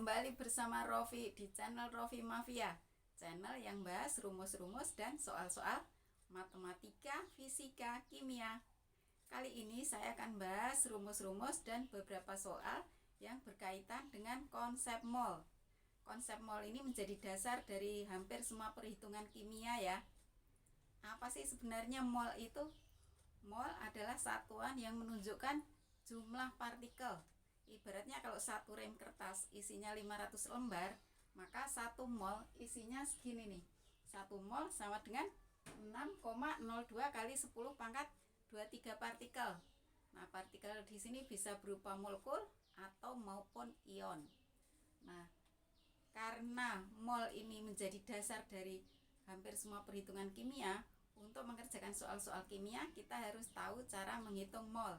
kembali bersama Rofi di channel Rofi Mafia, channel yang bahas rumus-rumus dan soal-soal matematika, fisika, kimia. Kali ini saya akan bahas rumus-rumus dan beberapa soal yang berkaitan dengan konsep mol. Konsep mol ini menjadi dasar dari hampir semua perhitungan kimia ya. Apa sih sebenarnya mol itu? Mol adalah satuan yang menunjukkan jumlah partikel. Ibaratnya kalau satu rem kertas isinya 500 lembar, maka 1 mol isinya segini nih. 1 mol sama dengan 6,02 kali 10 pangkat 23 partikel. Nah, partikel di sini bisa berupa molekul atau maupun ion. Nah, karena mol ini menjadi dasar dari hampir semua perhitungan kimia, untuk mengerjakan soal-soal kimia kita harus tahu cara menghitung mol.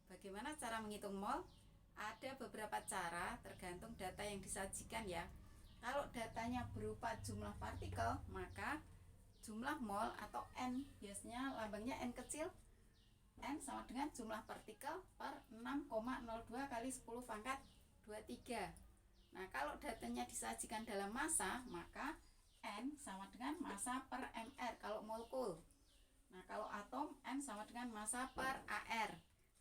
Bagaimana cara menghitung mol? Ada beberapa cara tergantung data yang disajikan ya. Kalau datanya berupa jumlah partikel, maka jumlah mol atau N, biasanya lambangnya N kecil, N sama dengan jumlah partikel per 6,02 kali 10 pangkat 23. Nah, kalau datanya disajikan dalam massa, maka N sama dengan massa per mR kalau molekul. Nah, kalau atom N sama dengan massa per AR.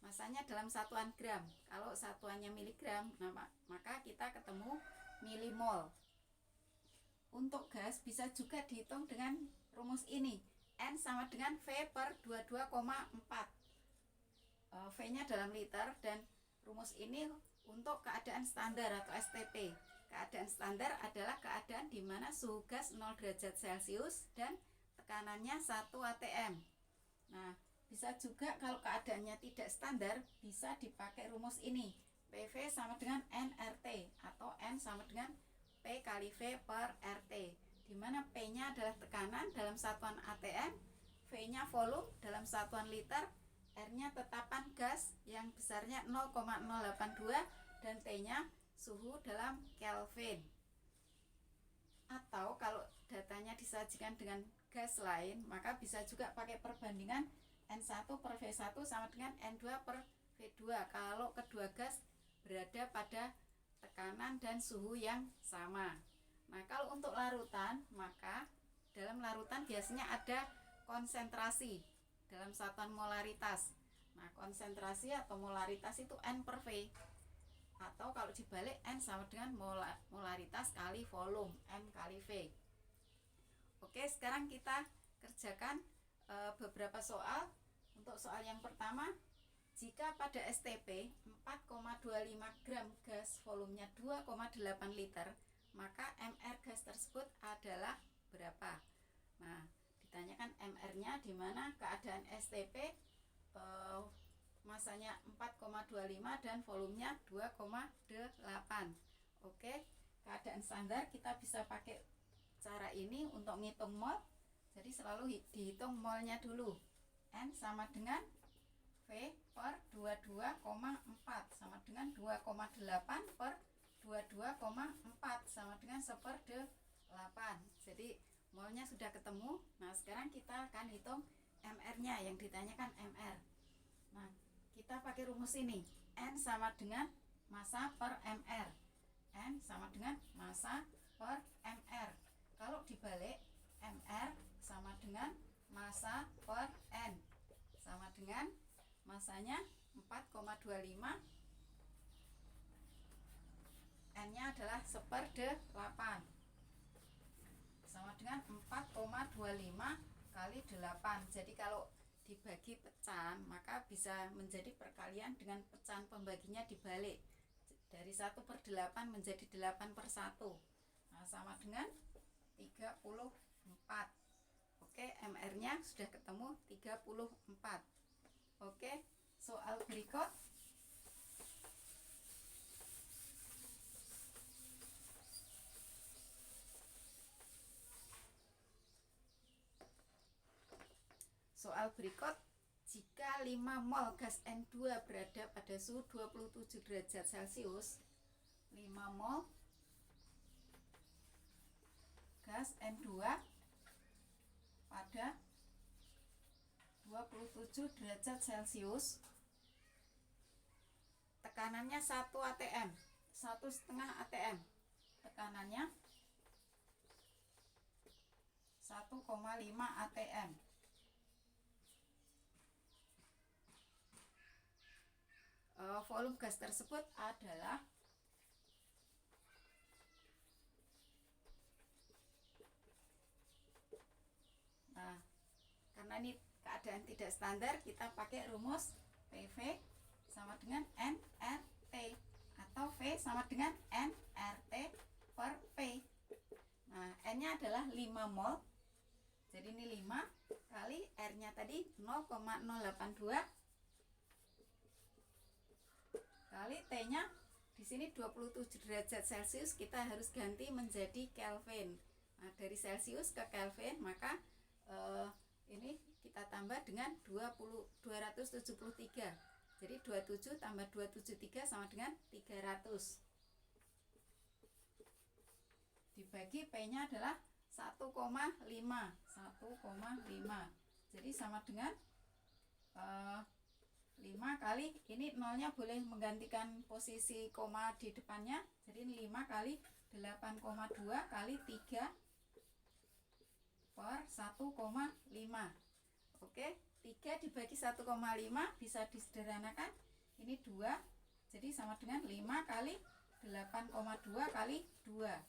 Masanya dalam satuan gram. Kalau satuannya miligram, nah maka kita ketemu milimol. Untuk gas bisa juga dihitung dengan rumus ini. N sama dengan V per 22,4. V-nya dalam liter, dan rumus ini untuk keadaan standar atau STP. Keadaan standar adalah keadaan di mana suhu gas 0 derajat Celcius dan tekanannya 1 atm. Nah, bisa juga kalau keadaannya tidak standar, bisa dipakai rumus ini. PV sama dengan nRT atau N sama dengan P kali V per RT, di mana P-nya adalah tekanan dalam satuan atm, V-nya volume dalam satuan liter, R-nya tetapan gas yang besarnya 0,082 dan T-nya suhu dalam Kelvin. Atau kalau datanya disajikan dengan gas lain, maka bisa juga pakai perbandingan N1 per V1 sama dengan N2 per V2 kalau kedua gas berada pada tekanan dan suhu yang sama. Nah, kalau untuk larutan, maka dalam larutan biasanya ada konsentrasi dalam satuan molaritas. Nah, konsentrasi atau molaritas itu N per V. Atau kalau dibalik, N sama dengan molaritas kali volume, M kali V. Oke, sekarang kita kerjakan beberapa soal. Untuk soal yang pertama, jika pada STP 4,25 gram gas volumenya 2,8 liter, maka MR gas tersebut adalah berapa? Nah, ditanyakan MR-nya di mana keadaan STP masanya 4,25 dan volumenya 2,8. Oke, keadaan standar kita bisa pakai cara ini untuk ngitung mol. Jadi selalu dihitung molnya dulu. N sama dengan V per 22,4 sama dengan 2,8 per 22,4 sama dengan 1/8. Jadi molnya sudah ketemu. Nah, sekarang kita akan hitung MR-nya yang ditanyakan MR. Nah, kita pakai rumus ini. N sama dengan massa per mR. N sama dengan massa per mR. Kalau dibalik, mR sama dengan massa per N sama dengan masanya 4,25, N-nya adalah 1/8 sama dengan 4,25 kali 8. Jadi kalau dibagi pecahan, maka bisa menjadi perkalian dengan pecahan pembaginya dibalik dari 1/8 menjadi 8/1. Nah, sama dengan 34. Oke, MR-nya sudah ketemu 34. Oke, soal berikut. Soal berikut, jika 5 mol gas N2 berada pada suhu 27 derajat Celcius, 5 mol gas N2 pada 27 derajat Celcius, tekanannya 1 atm, 1,5 atm. tekanannya 1,5 atm. Volume gas tersebut adalah karena ini keadaan tidak standar, kita pakai rumus PV sama dengan nRT atau V sama dengan nRT per P. Nah, N-nya adalah 5 mol. Jadi ini 5 kali R-nya tadi 0,082 kali T-nya di sini 27 derajat Celcius, kita harus ganti menjadi Kelvin. Nah, dari Celcius ke Kelvin, maka ini kita tambah dengan 273. Jadi 27 tambah 273 sama dengan 300. Dibagi P-nya adalah 1,5. Jadi sama dengan 5 kali, ini nolnya boleh menggantikan posisi koma di depannya. Jadi ini 5 kali 8,2 kali 3 per 1,5. Oke, 3 dibagi 1,5 bisa disederhanakan. Ini 2. Jadi sama dengan 5 kali 8,2 kali 2.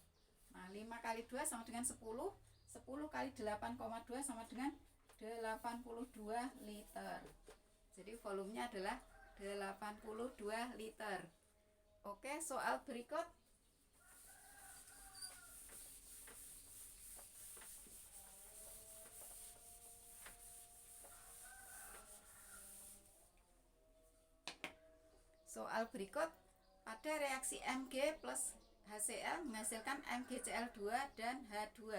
Nah, 5 kali 2 sama dengan 10. 10 kali 8,2 sama dengan 82 liter. Jadi volumenya adalah 82 liter. Oke, soal berikut. Soal berikut, pada reaksi Mg plus HCl menghasilkan MgCl2 dan H2.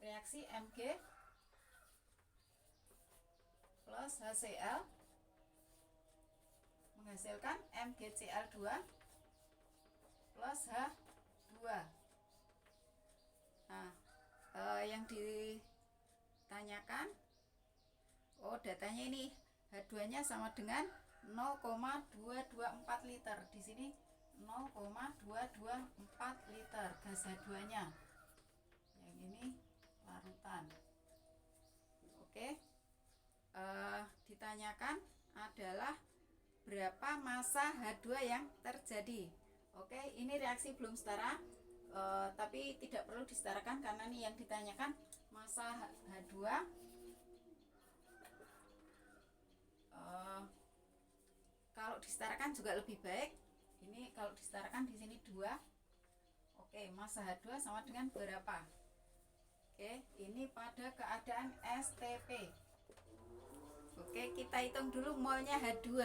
Reaksi Mg plus HCl menghasilkan MgCl2 plus H2. Nah, yang ditanyakan, datanya ini H2-nya sama dengan 0,224 liter. Di sini 0,224 liter gas H2-nya. Yang ini larutan. Oke. Ditanyakan adalah berapa massa H2 yang terjadi. Oke, ini reaksi belum setara, tapi tidak perlu disetarakan karena ini yang ditanyakan massa H2. Kalau disetarakan juga lebih baik. Ini kalau disetarakan di sini 2. Oke, massa H2 sama dengan berapa? Oke, ini pada keadaan STP. Oke, kita hitung dulu molnya H2.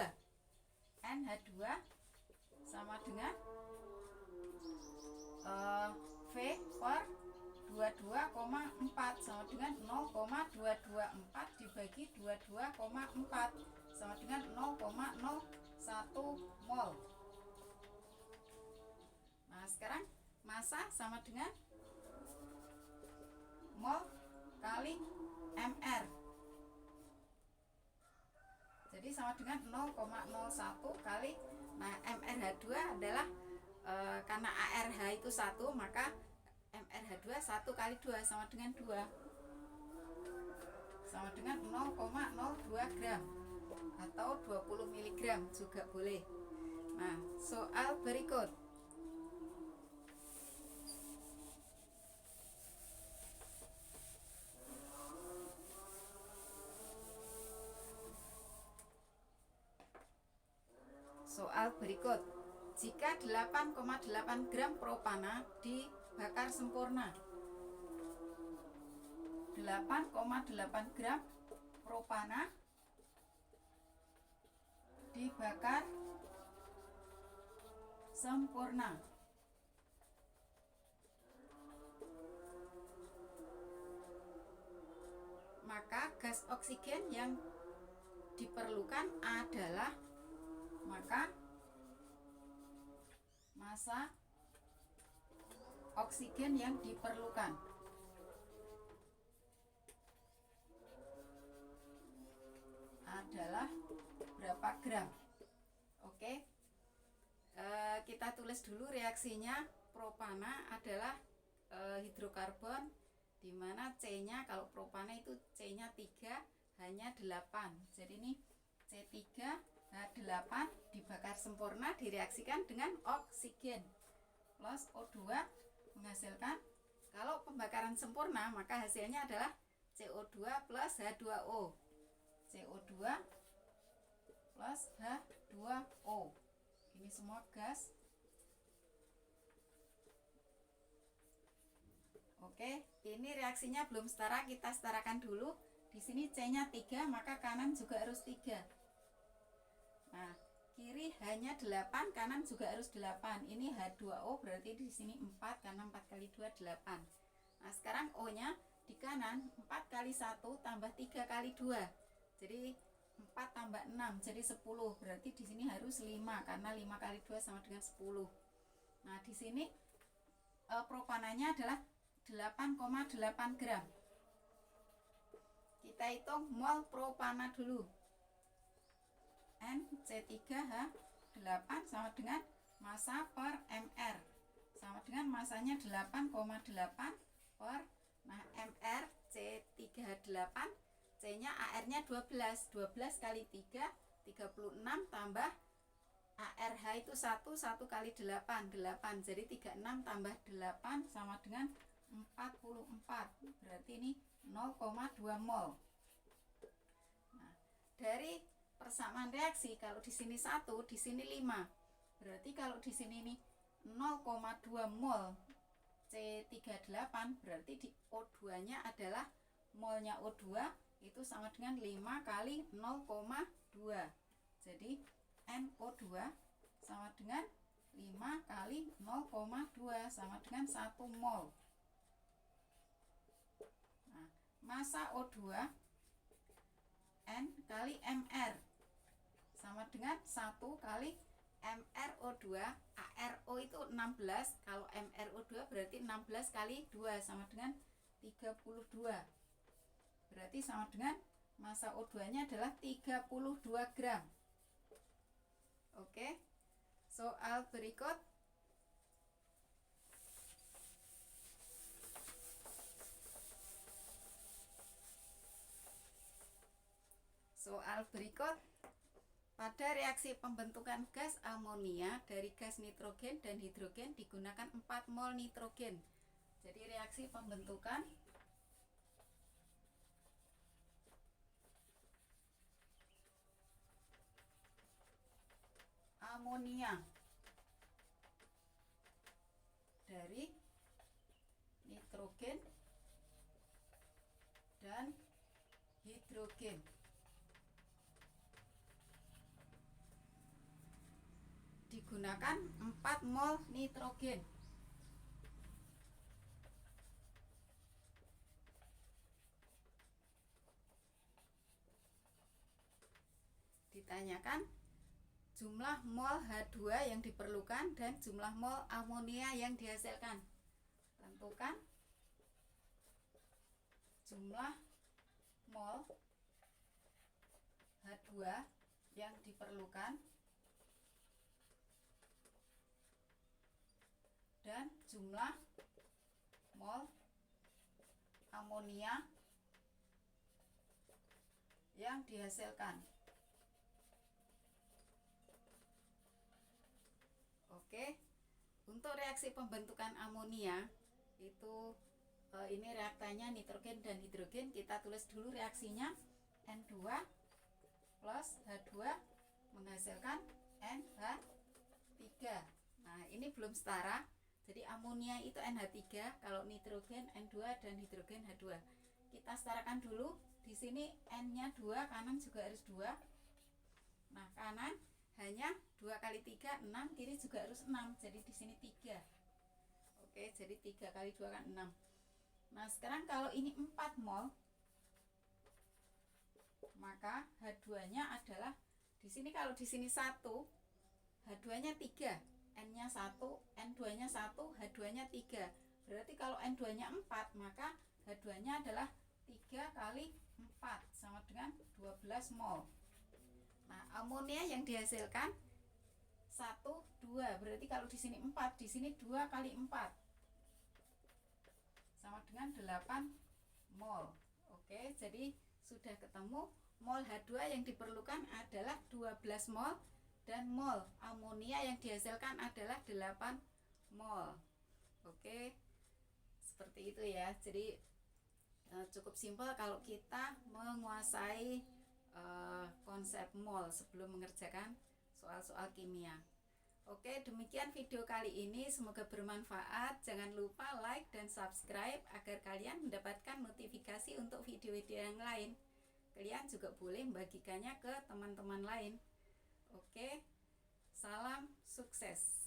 NH2 sama dengan V per 22,4 sama dengan 0,224 dibagi 22,4 sama dengan 0,01 mol. Nah, sekarang massa sama dengan mol kali mR. Jadi sama dengan 0,01 kali. Nah, MrH2 adalah karena ARH itu 1, maka MrH2 1 kali 2 sama dengan 2. Sama dengan 0,02 gram atau 20 mg juga boleh. Nah, soal berikut. Soal berikut, jika 8,8 gram propana dibakar sempurna, 8,8 gram propana dibakar sempurna, maka gas oksigen yang diperlukan adalah, maka massa oksigen yang diperlukan adalah berapa gram. Oke, kita tulis dulu reaksinya. propana adalah hidrokarbon, dimana C-nya kalau propana itu C-nya 3, hanya 8. Jadi ini C3H8 dibakar sempurna, direaksikan dengan oksigen plus O2 menghasilkan, kalau pembakaran sempurna maka hasilnya adalah CO2 plus H2O. CO2 plus H2O. Ini semua gas. Oke, ini reaksinya belum setara, kita setarakan dulu. Di sini C-nya 3, maka kanan juga harus 3. Nah, kiri hanya 8, kanan juga harus 8. Ini H2O berarti di sini 4 karena 4 kali 2 8. Nah, sekarang O-nya di kanan 4 kali 1 tambah 3 kali 2. Jadi 4 tambah 6 jadi 10. Berarti di sini harus 5 karena 5 kali 2 sama dengan 10. Nah, di sini propananya adalah 8,8 gram. Kita hitung mol propana dulu. NC3H8 sama dengan massa per mR, sama dengan masanya 8,8 per, nah mR C3H8, C-nya AR-nya 12 kali 3 36 tambah ARH itu 1 kali 8 jadi 36 tambah 8 sama dengan 44, berarti ini 0,2 mol. Nah, dari persamaan reaksi, kalau di sini 1, di sini 5. Berarti kalau di sini ini 0,2 mol C38, berarti di O2-nya adalah molnya O2 itu sama dengan 5 kali 0,2. Jadi NO2 sama dengan 5 kali 0,2 sama dengan 1 mol. Nah, massa O2 N kali MR sama dengan 1 kali MrO2. ARO itu 16, kalau MrO2 berarti 16 kali 2 sama dengan 32. Berarti sama dengan massa O2-nya adalah 32 gram. Oke. Soal berikut. Soal berikut. Pada reaksi pembentukan gas amonia dari gas nitrogen dan hidrogen digunakan 4 mol nitrogen. Jadi reaksi pembentukan amonia dari nitrogen dan hidrogen digunakan 4 mol nitrogen. Ditanyakan jumlah mol H2 yang diperlukan dan jumlah mol amonia yang dihasilkan. Tentukan jumlah mol H2 yang diperlukan dan jumlah mol amonia yang dihasilkan. Oke, untuk reaksi pembentukan amonia itu ini reaktannya nitrogen dan hidrogen. Kita tulis dulu reaksinya. N2 plus H2 menghasilkan NH3. Nah, ini belum setara. Jadi amonia itu NH3, kalau nitrogen N2 dan hidrogen H2. Kita setarakan dulu. Di sini N-nya 2, kanan juga harus 2. Nah, kanan hanya 2 kali 3 6, kiri juga harus 6. Jadi di sini 3. Oke, jadi 3 kali 2 kan 6. Nah, sekarang kalau ini 4 mol, maka H2-nya adalah di sini, kalau di sini 1, H2-nya 3, N-nya 1, N2-nya 1, H2-nya 3. Berarti kalau N2-nya 4, maka H2-nya adalah 3 kali 4 sama dengan 12 mol. Nah, amonia yang dihasilkan 1 1, 2. Berarti kalau di sini 4, di sini 2 kali 4 sama dengan 8 mol. Oke, jadi sudah ketemu mol H2 yang diperlukan adalah 12 mol dan mol amonia yang dihasilkan adalah 8 mol. Oke, seperti itu ya. Jadi cukup simpel kalau kita menguasai konsep mol sebelum mengerjakan soal-soal kimia. Oke, demikian video kali ini, semoga bermanfaat. Jangan lupa like dan subscribe agar kalian mendapatkan notifikasi untuk video-video yang lain. Kalian juga boleh membagikannya ke teman-teman lain. Oke, salam sukses.